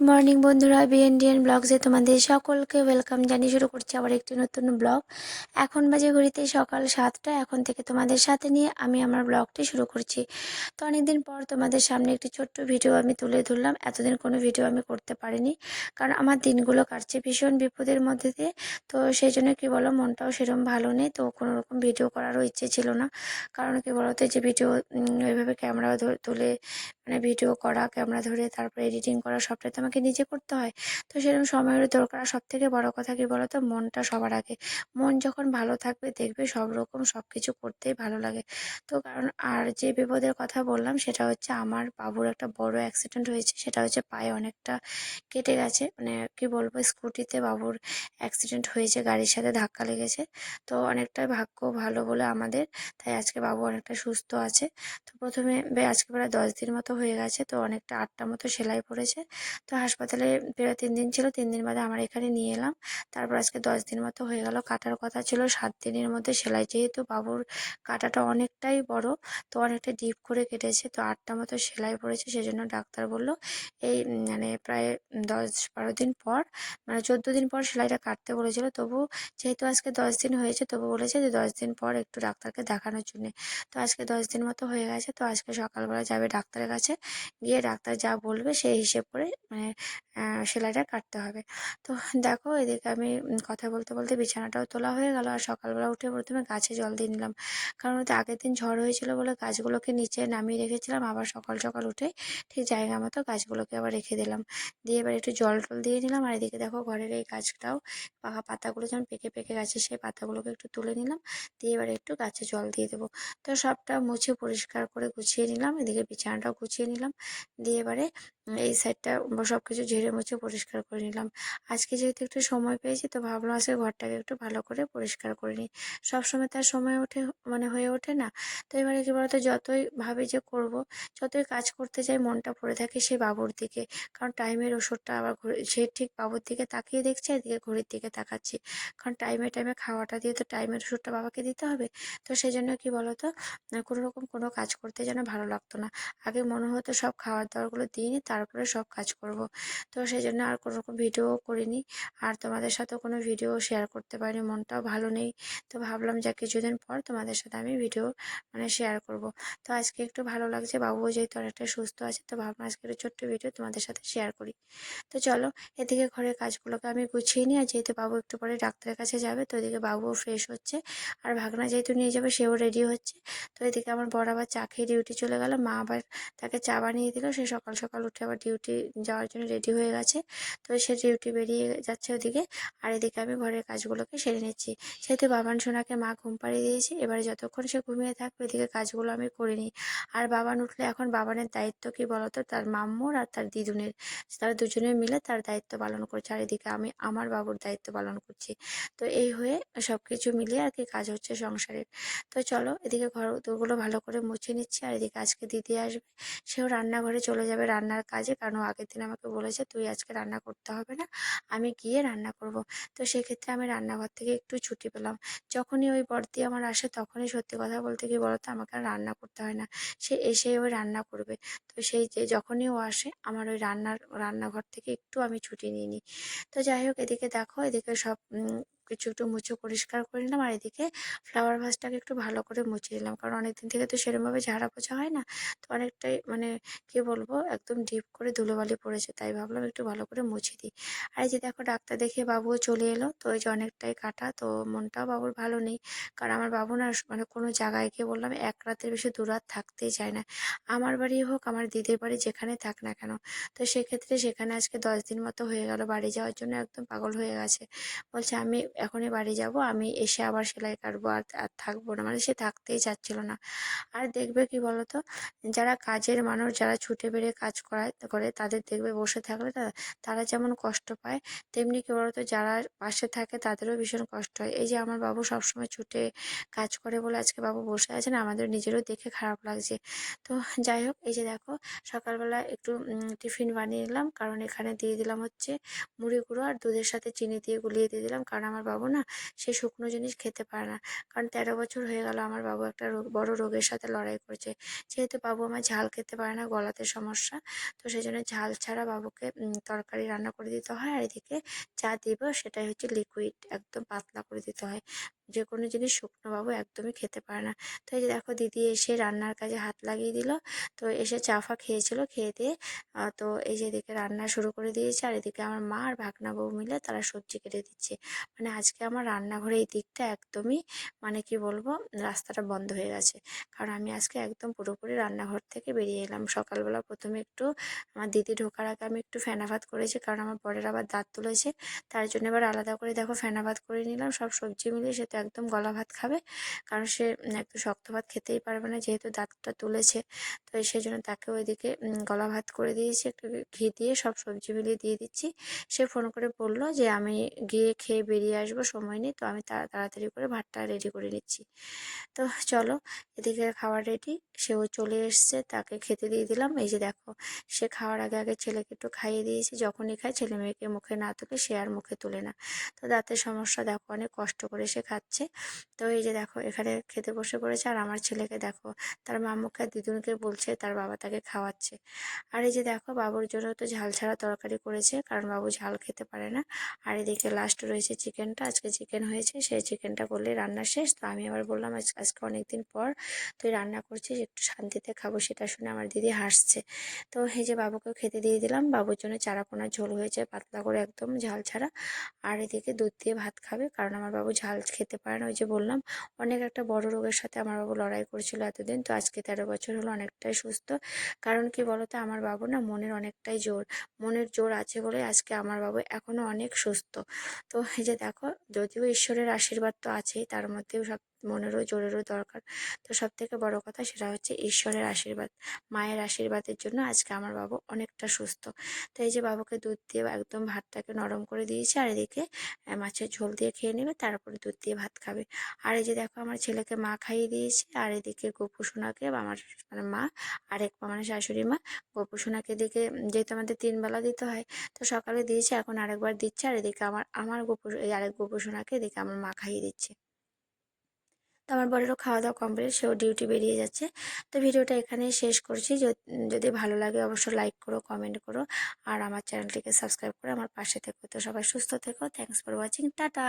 Morning বন্ধুরা, বিএনডিএন ব্লগসে তোমাদের সকলকে ওয়েলকাম জানিয়ে শুরু করছি আবার একটি নতুন ব্লগ। এখন বাজে ঘড়িতে সকাল 7টা। এখন থেকে তোমাদের সাথে নিয়ে আমি আমার ব্লগটি শুরু করছি। তো অনেকদিন পর তোমাদের সামনে একটি ছোট্ট ভিডিও আমি তুলে ধরলাম। এতদিন কোনো ভিডিও আমি করতে পারিনি, কারণ আমার দিনগুলো কাটছে ভীষণ বিপদের মধ্যে দিয়ে। তো সেই জন্য কি বলো, মনটাও সেরকম ভালো নেই, তো কোনো রকম ভিডিও করারও ইচ্ছে ছিল না। কারণ কি বলতো, যে ভিডিও ওইভাবে ক্যামেরা তুলে ভিডিও করা, ক্যামেরা ধরে তারপরে এডিটিং করা, সবটাই তো আমাকে নিজে করতে হয়। তো সেরকম সময়ের দরকার। সব থেকে বড় কথা কি বলতো, মনটা সবার আগে। মন যখন ভালো থাকবে দেখবে সব রকম সব কিছু করতেই ভালো লাগে। তো কারণ আর যে বিপদের কথা বললাম সেটা হচ্ছে আমার বাবুর একটা বড় অ্যাক্সিডেন্ট হয়েছে। সেটা হচ্ছে পায়ে অনেকটা কেটে গেছে, কি বলবো, স্কুটিতে বাবুর অ্যাক্সিডেন্ট হয়েছে, গাড়ির সাথে ধাক্কা লেগেছে। তো অনেকটাই ভাগ্য ভালো বলে আমাদের, তাই আজকে বাবু অনেকটা সুস্থ আছে। তো প্রথমে আজকে প্রায় 10 দিন মতো হয়ে গেছে, তো অনেকটা 8টা মতো সেলাই পড়েছে। তো হাসপাতালে প্রায় 3 দিন ছিল, 3 দিন বাদে আমার এখানে নিয়ে এলাম। তারপর আজকে 10 দিন মতো হয়ে গেল। কাটার কথা ছিল 7 দিনের মধ্যে সেলাই, যেহেতু বাবুর কাটাটা অনেকটাই বড়, তো অনেকটা ডিপ করে কেটেছে, তো 8টা মতো সেলাই পড়েছে। সেজন্য ডাক্তার বলল এই প্রায় 10-12 দিন পর, 14 দিন পর সেলাইটা কাটতে বলেছিল। তবু যেহেতু আজকে 10 দিন হয়েছে, তবু বলেছে যে 10 দিন পর একটু ডাক্তারকে দেখানোর জন্য। তো আজকে 10 দিন মতো হয়ে গেছে। তো আজকে সকালবেলা যাবে ডাক্তারের কাছে, গিয়ে ডাক্তার যা বলবে সেই হিসেব করে সেলাইটা কাটতে হবে। তো দেখো, এদিকে আমি কথা বলতে বলতে বিছানাটাও তোলা হয়ে গেল। আর সকালবেলা উঠে প্রথমে গাছে জল দিয়ে নিলাম, কারণ ওতে আগের দিন ঝড় হয়েছিল বলে গাছগুলোকে নিচে নামিয়ে রেখেছিলাম। আবার সকাল সকাল উঠে ঠিক জায়গা মতো গাছগুলোকে আবার রেখে দিলাম। দিয়ে এবার একটু জল টল দিয়ে নিলাম। আর এদিকে দেখো, ঘরের এই গাছটাও পাকা পাতাগুলো যেমন পেকে পেকে গেছে, সেই পাতাগুলোকে একটু তুলে নিলাম। দিয়ে এবার একটু গাছে জল দিয়ে দেবো। তো সবটা মুছে পরিষ্কার করে গুছিয়ে নিলাম। এদিকে বিছানাটাও গুছিয়ে নিলাম। দিয়ে এবারে এই সাইডটা সব কিছু ঝেড়ে মুছে পরিষ্কার করে নিলাম। আজকে যেহেতু একটু সময় পেয়েছি, তো ভাবলাম আজকে ঘরটাকে একটু ভালো করে পরিষ্কার করে নিই। সবসময় তার সময় হয়ে ওঠে না। তো এবারে কি বলতো, যতই ভাবি যে করব, যতই কাজ করতে যাই, মনটা পড়ে থাকে সেই বাবুর দিকে। কারণ টাইমের ওষুধটা আবার সে ঠিক বাবুর দিকে তাকিয়ে দেখছে, এদিকে ঘড়ির দিকে তাকাচ্ছি। কারণ টাইমে টাইমে খাওয়াটা দিয়ে তো টাইমের ওষুধটা বাবাকে দিতে হবে। তো সেই জন্য কি বলতো, কোনো রকম কোনো কাজ করতে যেন ভালো লাগতো না। আগে মনে হতো সব খাবার দাবারগুলো দিয়ে নিই, তারপরে সব কাজ করব। তো সেই জন্য আর কোনো রকম ভিডিও করিনি। আর তোমাদের সাথেও কোনো ভিডিও শেয়ার করতে পারিনি, মনটাও ভালো নেই। তো ভাবলাম যে কিছুদিন পর তোমাদের সাথে আমি ভিডিও শেয়ার করব। তো আজকে একটু ভালো লাগছে, বাবুও যেহেতু অনেকটা সুস্থ আছে, তো ভাবলাম আজকে একটা ছোট্ট ভিডিও তোমাদের সাথে শেয়ার করি। তো চলো, এদিকে ঘরের কাজগুলোকে আমি গুছিয়ে নিই। আর যেহেতু বাবু একটু পরে ডাক্তারের কাছে যাবে, তো এদিকে বাবুও ফ্রেশ হচ্ছে। আর ভাগনা যেহেতু নিয়ে যাবে, সেও রেডি হচ্ছে। তো এদিকে আমার বর আবার চা খেয়ে ডিউটি চলে গেল। মা আবার তাকে চা বানিয়ে দিল। সে সকাল সকাল উঠে আবার ডিউটি যাওয়ার জন্য রেডি হয়ে গেছে। তো সে ডিউটি বেরিয়ে যাচ্ছে ওদিকে। আর এদিকে আমি ঘরের কাজগুলোকে সেরে নিচ্ছি। যেহেতু বাবান সোনাকে মা ঘুম পাড়িয়ে দিয়েছে, এবারে যতক্ষণ সে ঘুমিয়ে থাকবে এদিকে কাজগুলো আমি করে নিই। আর বাবান উঠলে এখন বাবানের দায়িত্ব কি বলতো, তার মাম্মুর আর তার দিদুনের, তারা দুজনে মিলে তার দায়িত্ব পালন করছে। আর এদিকে আমি আমার বাবুর দায়িত্ব পালন করছি। তো এই হয়ে সবকিছু মিলিয়ে আর কি কাজ হচ্ছে সংসারের। তো চলো, এদিকে ঘর দোরগুলো ভালো করে মুছে নিচ্ছি। আর এদিকে আজকে দিদি আসবে, সেও রান্নাঘরে চলে যাবে রান্নার কাজে। কারণ ও আগের দিন আমাকে বলেছে তুই আজকে রান্না করতে হবে না, আমি গিয়ে রান্না করব। তো সেক্ষেত্রে আমি রান্নাঘর থেকে একটু ছুটি পেলাম। যখনই ওই বড়দি আমার আসে, তখনই সত্যি কথা বলতে কি বলতো, আমাকে আর রান্না করতে হয় না, সে এসেই ওই রান্না করবে। তো সেই যে যখনই ও আসে, আমার ওই রান্নাঘর থেকে একটু আমি ছুটি নিয়ে নিই। তো যাই হোক, এদিকে দেখো, এদিকে সব কিছু একটু মুছে পরিষ্কার করে নিলাম। আর এদিকে ফ্লাওয়ার ভাসটাকে একটু ভালো করে মুছে নিলাম, কারণ অনেকদিন থেকে তো সেরকমভাবে ঝাড়া পোছা হয় না। তো অনেকটাই কি বলবো, একদম ডিপ করে ধুলোবালি পড়েছে, তাই ভাবলাম একটু ভালো করে মুছে দিই। আর এই যে দেখো, ডাক্তার দেখিয়ে বাবুও চলে এলো। তো ওই যে অনেকটাই কাটা, তো মনটাও বাবুর ভালো নেই। কারণ আমার বাবু না কোনো জায়গায় গিয়ে বললাম, এক রাতের বেশি দু রাত থাকতেই চায় না। আমার বাড়ি হোক, আমার দিদির বাড়ি, যেখানে থাক না কেন। তো সেক্ষেত্রে সেখানে আজকে 10 দিন মতো হয়ে গেল, বাড়ি যাওয়ার জন্য একদম পাগল হয়ে গেছে। বলছে আমি এখনই বাড়ি যাব, আমি এসে আবার সেলাই কাটবো, আর আর থাকবো না, সে থাকতেই চাচ্ছিল না। আর দেখবে কি বলতো, যারা কাজের মানুষ, যারা ছুটে বেরিয়ে কাজ করে তাদের দেখবে বসে থাকলে তারা যেমন কষ্ট পায়, তেমনি কি বলতো, যারা পাশে থাকে তাদেরও ভীষণ কষ্ট হয়। এই যে আমার বাবু সবসময় ছুটে কাজ করে বলে আজকে বাবু বসে আছে না, আমাদের নিজেরও দেখে খারাপ লাগছে। তো যাই হোক, এই যে দেখো, সকালবেলা একটু টিফিন বানিয়ে নিলাম, কারণ এখানে দিয়ে দিলাম হচ্ছে মুড়ি গুঁড়ো আর দুধের সাথে চিনি দিয়ে গুলিয়ে দিয়ে দিলাম, কারণ আমার বাবু না সে শুকনো জিনিস খেতে পারে না। কারণ 13 বছর হয়ে গেল আমার বাবু একটা বড় রোগের সাথে লড়াই করছে। যেহেতু বাবু আমার ঝাল খেতে পারে না, গলাতে সমস্যা, তো সেই জন্য ঝাল ছাড়া বাবুকে তরকারি রান্না করে দিতে হয়। আর এদিকে যা দিব সেটাই হচ্ছে লিকুইড, একদম পাতলা করে দিতে হয়। যে কোনো জিনিস শুকনো বাবু একদমই খেতে পারে না। তো এই যে দেখো দিদি এসে রান্নার কাজে হাত লাগিয়ে দিল। তো এসে চা ফা খেয়েছিল, খেয়ে দিয়ে তো এই যে এদিকে রান্না শুরু করে দিয়েছে। আর এদিকে আমার মা আর ভাগনা বউ মিলে তারা সবজি কেটে দিচ্ছে। মানে আজকে আমার রান্নাঘরে এই দিকটা একদমই, মানে কি বলবো, রাস্তাটা বন্ধ হয়ে গেছে। কারণ আমি আজকে একদম পুরোপুরি রান্নাঘর থেকে বেরিয়ে এলাম। সকালবেলা প্রথমে একটু আমার দিদি ঢোকার আগে আমি একটু ফেনা ভাত করেছি, কারণ আমার বরের আবার দাঁত তুলেছে। তার জন্য এবার আলাদা করে দেখো ফেনা ভাত করে নিলাম। সব সবজি মিলিয়ে সে তো একদম গলা ভাত খাবে, কারণ সে একটু শক্ত ভাত খেতেই পারবে না, যেহেতু দাঁতটা তুলেছে। তো সেই জন্য তাকে ওইদিকে গলা ভাত করে দিয়েছি, একটু ঘি দিয়ে সব সবজি মিলিয়ে দিয়ে দিচ্ছি। সে ফোন করে বললো যে আমি গিয়ে খেয়ে বেরিয়ে আসবো, সময় নেই। তো আমি তাড়াতাড়ি করে ভাতটা রেডি করে নিচ্ছি। তো চলো, এদিকে খাবার রেডি, সেও চলে এসছে, তাকে খেতে দিয়ে দিলাম। এই যে দেখো সে খাওয়ার আগে আগে ছেলেকে একটু খাইয়ে দিয়েছি। যখনই খায় ছেলে মেয়েকে মুখে না তুলে সে আর মুখে তুলে না। তো দাঁতের সমস্যা, দেখো অনেক কষ্ট করে সে খাচ্ছে। তো এই যে দেখো এখানে খেতে বসে পড়েছে। আর আমার ছেলেকে দেখো তার মামুকে আর দিদুনকে বলছে তার বাবা তাকে খাওয়াচ্ছে। আর এই যে দেখো বাবুর জন্য তো ঝাল ছাড়া তরকারি করেছে, কারণ বাবু ঝাল খেতে পারে না। আর এদিকে লাস্ট রয়েছে চিকেনটা, আজকে চিকেন হয়েছে, সেই চিকেনটা করলে রান্না শেষ। তো আমি আবার বললাম আজকে অনেকদিন পর তুই রান্না করছিস, একটু শান্তিতে খাবো। সেটা শুনে আমার দিদি হাসছে। তো এই যে বাবুকেও খেতে দিয়ে দিলাম। বাবুর জন্য চারাপোনার ঝোল হয়েছে, পাতলা করে একদম ঝাল ছাড়া। আর এদিকে দুধ দিয়ে ভাত খাবে, কারণ আমার বাবু ঝাল খেতে পারে না। ওই যে বললাম অনেক একটা বড় রোগের সাথে আমার বাবু লড়াই করছিল এতদিন। তো আজকে 13 বছর হলো, অনেকটাই সুস্থ। কারণ কি বলতো, আমার বাবু না মনের অনেকটাই জোর, মনের জোর আছে বলে আজকে আমার বাবু এখনো অনেক সুস্থ। তো এই যে দেখো, যদিও ঈশ্বরের আশীর্বাদ তো আছেই, তার মধ্যেও সব মনেরও জোরেরও দরকার। তো সব থেকে বড় কথা সেটা হচ্ছে ঈশ্বরের আশীর্বাদ, মায়ের আশীর্বাদের জন্য আজকে আমার বাবু অনেকটা সুস্থ। তো এই যে বাবুকে দুধ দিয়ে একদম ভাতটাকে নরম করে দিয়েছি। আর এদিকে মাছের ঝোল দিয়ে খেয়ে নেবে, তারপরে দুধ দিয়ে ভাত খাবে। আর এই যে দেখো আমার ছেলেকে মা খাইয়ে দিয়েছে। আর এদিকে গোপু সোনাকে আমার মানে মা, আর এক মানে শাশুড়ি মা গোপু সোনাকে দিকে, যেহেতু আমাদের 3 বেলা দিতে হয়, তো সকালে দিয়েছে, এখন আরেকবার দিচ্ছে। আর এদিকে আমার আমার গোপু এই আরেক গোপু সোনাকে এদিকে আমার মা খাইয়ে দিচ্ছে। তো আমার বরেরও খাওয়া দাওয়া কমপ্লিট, সেও ডিউটি বেরিয়ে যাচ্ছে। তো ভিডিওটা এখানেই শেষ করছি। যদি ভালো লাগে অবশ্যই লাইক করো, কমেন্ট করো, আর আমার চ্যানেলটিকে সাবস্ক্রাইব করে আমার পাশে থেকো। তো সবাই সুস্থ থেকো। Thanks for watching, tata.